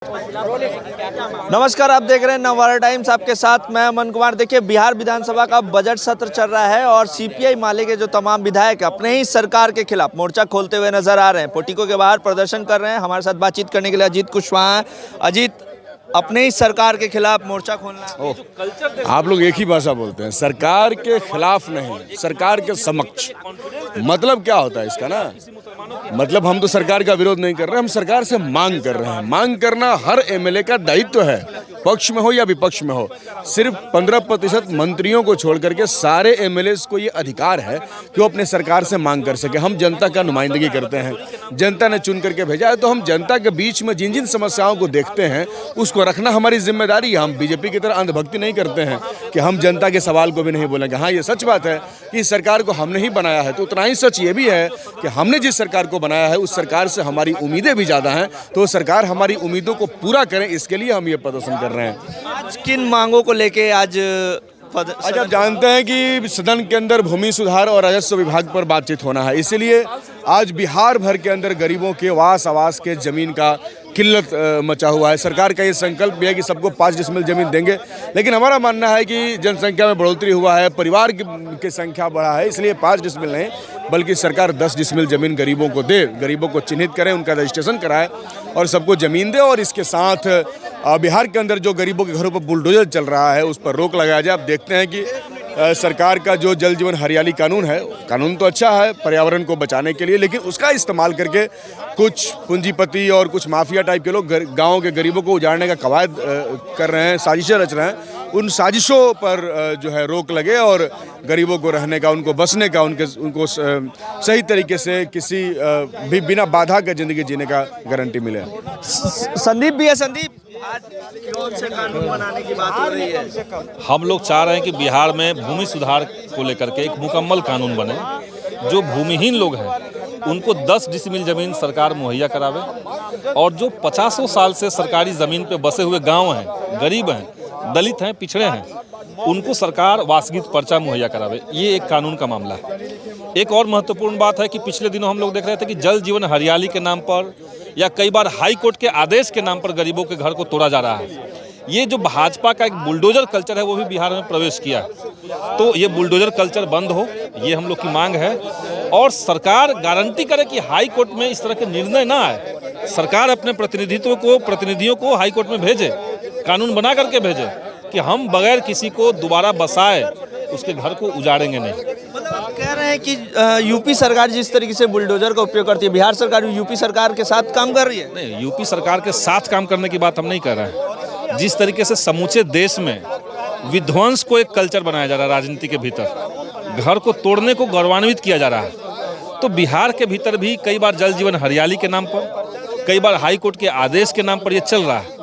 नमस्कार, आप देख रहे हैं नवभारत टाइम्स। आपके साथ मैं अमन कुमार। देखिए, बिहार विधानसभा का बजट सत्र चल रहा है और सीपीआई माले के जो तमाम विधायक अपने ही सरकार के खिलाफ मोर्चा खोलते हुए नजर आ रहे हैं। पोर्टिको के बाहर प्रदर्शन कर रहे हैं। हमारे साथ बातचीत करने के लिए अजीत कुशवाहा हैं। अजीत, अपने ही सरकार के खिलाफ मोर्चा खोलना। आप लोग एक ही भाषा बोलते हैं, सरकार के खिलाफ नहीं, सरकार के समक्ष। मतलब क्या होता है इसका ना, मतलब हम तो सरकार का विरोध नहीं कर रहे, हम सरकार से मांग कर रहे हैं। मांग करना हर एमएलए का दायित्व है, पक्ष में हो या विपक्ष में हो। सिर्फ 15% मंत्रियों को छोड़ करके सारे एमएलए को ये अधिकार है कि वो अपने सरकार से मांग कर सके। हम जनता का नुमाइंदगी करते हैं, जनता ने चुन करके भेजा है, तो हम जनता के बीच में जिन जिन समस्याओं को देखते हैं उसको रखना हमारी जिम्मेदारी है। हम बीजेपी की तरह अंधभक्ति नहीं करते हैं कि हम जनता के सवाल को भी नहीं बोलेंगे। हाँ, ये सच बात है कि सरकार को हमने ही बनाया है, तो उतना ही सच ये भी है कि हमने जिस सरकार को बनाया है उस सरकार से हमारी उम्मीदें भी ज़्यादा हैं, तो सरकार हमारी उम्मीदों को पूरा करें, इसके लिए हम ये प्रदर्शन कर रहे हैं। आज किन मांगों को लेके आज आप जानते हैं कि सदन के अंदर भूमि सुधार और राजस्व विभाग पर बातचीत होना है, इसीलिए आज बिहार भर के अंदर गरीबों के वास आवास के जमीन का किल्लत मचा हुआ है। सरकार का ये संकल्प भी है कि सबको 5 डिसमिल जमीन देंगे, लेकिन हमारा मानना है कि जनसंख्या में बढ़ोतरी हुआ है, परिवार की संख्या बढ़ा है, इसलिए 5 डिसमिल नहीं बल्कि सरकार 10 डिसमिल जमीन गरीबों को दे, गरीबों को चिन्हित करें, उनका रजिस्ट्रेशन कराए और सबको जमीन दे। और इसके साथ बिहार के अंदर जो गरीबों के घरों पर बुलडोजर चल रहा है उस पर रोक लगाया जाए। आप देखते हैं कि सरकार का जो जल जीवन हरियाली कानून है, कानून तो अच्छा है पर्यावरण को बचाने के लिए, लेकिन उसका इस्तेमाल करके कुछ पूंजीपति और कुछ माफिया टाइप के लोग गाँव के गरीबों को उजाड़ने का कवायद कर रहे हैं, साजिशें रच रहे हैं। उन साजिशों पर जो है रोक लगे और गरीबों को रहने का, उनको बसने का, उनको सही तरीके से किसी भी बिना बाधा के ज़िंदगी जीने का गारंटी मिले। संदीप भी है। संदीप, आज कौन से कानून बनाने की बात हो रही है? हम लोग चाह रहे हैं कि बिहार में भूमि सुधार को लेकर के एक मुकम्मल कानून बने। जो भूमिहीन लोग हैं उनको 10 डिसमिल ज़मीन सरकार मुहैया करावे, और जो 50 साल से सरकारी ज़मीन पे बसे हुए गांव हैं, गरीब हैं, दलित हैं, पिछड़े हैं, उनको सरकार वासगीत पर्चा मुहैया करावे। ये एक कानून का मामला है। एक और महत्वपूर्ण बात है कि पिछले दिनों हम लोग देख रहे थे कि जल जीवन हरियाली के नाम पर या कई बार हाई कोर्ट के आदेश के नाम पर गरीबों के घर को तोड़ा जा रहा है। ये जो भाजपा का एक बुलडोजर कल्चर है वो भी बिहार में प्रवेश किया है, तो ये बुलडोजर कल्चर बंद हो, ये हम लोग की मांग है। और सरकार गारंटी करे कि हाई कोर्ट में इस तरह के निर्णय ना आए। सरकार अपने प्रतिनिधियों को हाई कोर्ट में भेजे, कानून बना करके भेजे कि हम बगैर किसी को दोबारा बसाए उसके घर को उजाड़ेंगे नहीं। मतलब आप कह रहे हैं कि यूपी सरकार जिस तरीके से बुलडोजर का उपयोग करती है, बिहार सरकार यूपी सरकार के साथ काम कर रही है? नहीं, यूपी सरकार के साथ काम करने की बात हम नहीं कर रहे हैं। जिस तरीके से समूचे देश में विध्वंस को एक कल्चर बनाया जा रहा है, राजनीति के भीतर घर को तोड़ने को गौरवान्वित किया जा रहा है, तो बिहार के भीतर भी कई बार जल जीवन हरियाली के नाम पर, कई बार हाई कोर्ट के आदेश के नाम पर ये चल रहा है।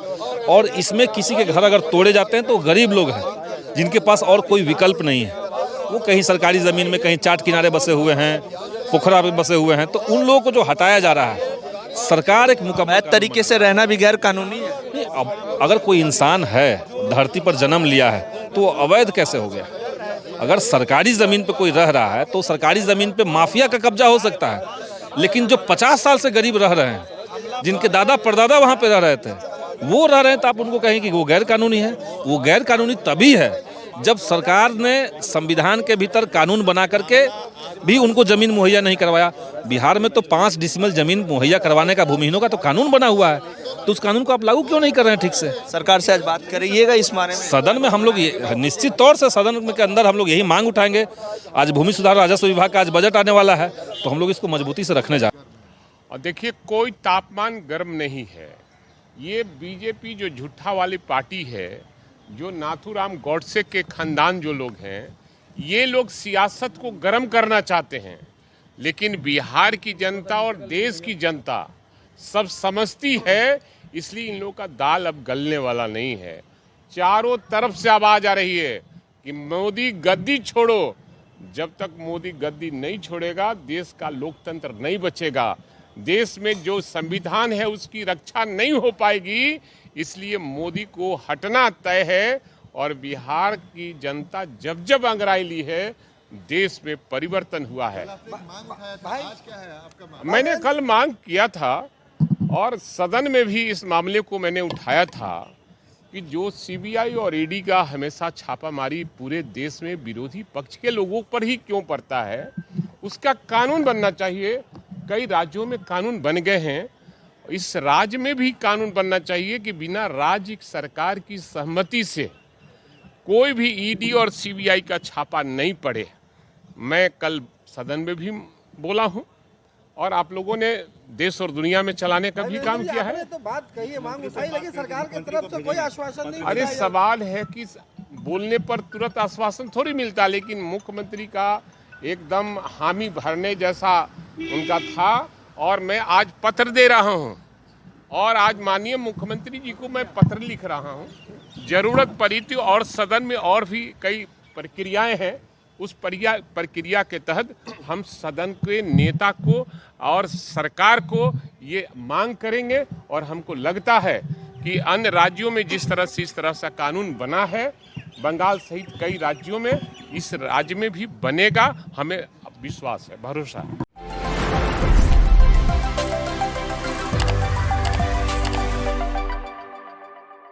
और इसमें किसी के घर अगर तोड़े जाते हैं तो गरीब लोग हैं जिनके पास और कोई विकल्प नहीं है। वो कहीं सरकारी ज़मीन में, कहीं चाट किनारे बसे हुए हैं, पोखरा पे बसे हुए हैं, तो उन लोगों को जो हटाया जा रहा है, सरकार एक मुकम्मल तरीके से रहना भी गैर कानूनी है। नहीं, अब अगर कोई इंसान है, धरती पर जन्म लिया है, तो वो अवैध कैसे हो गया? अगर सरकारी ज़मीन पे कोई रह रहा है तो सरकारी ज़मीन पे माफिया का कब्जा हो सकता है, लेकिन जो 50 साल से गरीब रह रहे हैं, जिनके दादा परदादा वहाँ पे रह रहे थे, वो रह रहे हैं, तो आप उनको कहें कि वो गैर कानूनी है। वो गैर कानूनी तभी है जब सरकार ने संविधान के भीतर कानून बना करके भी उनको ज़मीन मुहैया नहीं करवाया। बिहार में तो 5 डिसमिल ज़मीन मुहैया करवाने का भूमिहीनों का तो कानून बना हुआ है, तो उस कानून को आप लागू क्यों नहीं कर रहे हैं ठीक से? सरकार से आज बात करिएगा इस बारे में? सदन में हम लोग निश्चित तौर से सदन के अंदर हम लोग यही मांग उठाएंगे। आज भूमि सुधार राजस्व विभाग का आज बजट आने वाला है, तो हम लोग इसको मजबूती से रखने जा रहे हैं। और देखिए, कोई तापमान गर्म नहीं है। ये बीजेपी जो झूठा वाली पार्टी है, जो नाथूराम गॉडसे के खानदान जो लोग हैं, ये लोग सियासत को गर्म करना चाहते हैं, लेकिन बिहार की जनता और देश की जनता सब समझती है, इसलिए इन लोगों का दाल अब गलने वाला नहीं है। चारों तरफ से आवाज आ रही है कि मोदी गद्दी छोड़ो। जब तक मोदी गद्दी नहीं छोड़ेगा, देश का लोकतंत्र नहीं बचेगा, देश में जो संविधान है उसकी रक्षा नहीं हो पाएगी। इसलिए मोदी को हटना तय है, और बिहार की जनता जब जब अंगड़ाई ली है, देश में परिवर्तन हुआ है। मैंने कल मांग किया था और सदन में भी इस मामले को मैंने उठाया था कि जो सीबीआई और ईडी का हमेशा छापामारी पूरे देश में विरोधी पक्ष के लोगों पर ही क्यों पड़ता है, उसका कानून बनना चाहिए। कई राज्यों में कानून बन गए हैं, इस राज्य में भी कानून बनना चाहिए कि बिना राज्य सरकार की सहमति से कोई भी ईडी और सीबीआई का छापा नहीं पड़े। मैं कल सदन में भी बोला हूं और आप लोगों ने देश और दुनिया में चलाने का भी काम किया है। तो बात कही है, मांग उठाई, लेकिन सरकार की तरफ से कोई आश्वासन नहीं। अरे सवाल है कि बोलने पर तुरंत आश्वासन थोड़ी मिलता, लेकिन मुख्यमंत्री का एकदम हामी भरने जैसा उनका था। और मैं आज पत्र दे रहा हूं और आज माननीय मुख्यमंत्री जी को मैं पत्र लिख रहा हूं। जरूरत पड़ी थी और सदन में और भी कई प्रक्रियाएं हैं, उस प्रक्रिया के तहत हम सदन के नेता को और सरकार को ये मांग करेंगे। और हमको लगता है कि अन्य राज्यों में जिस तरह से कानून बना है, बंगाल सहित कई राज्यों में, इस राज्य में भी बनेगा, हमें विश्वास है, भरोसा है।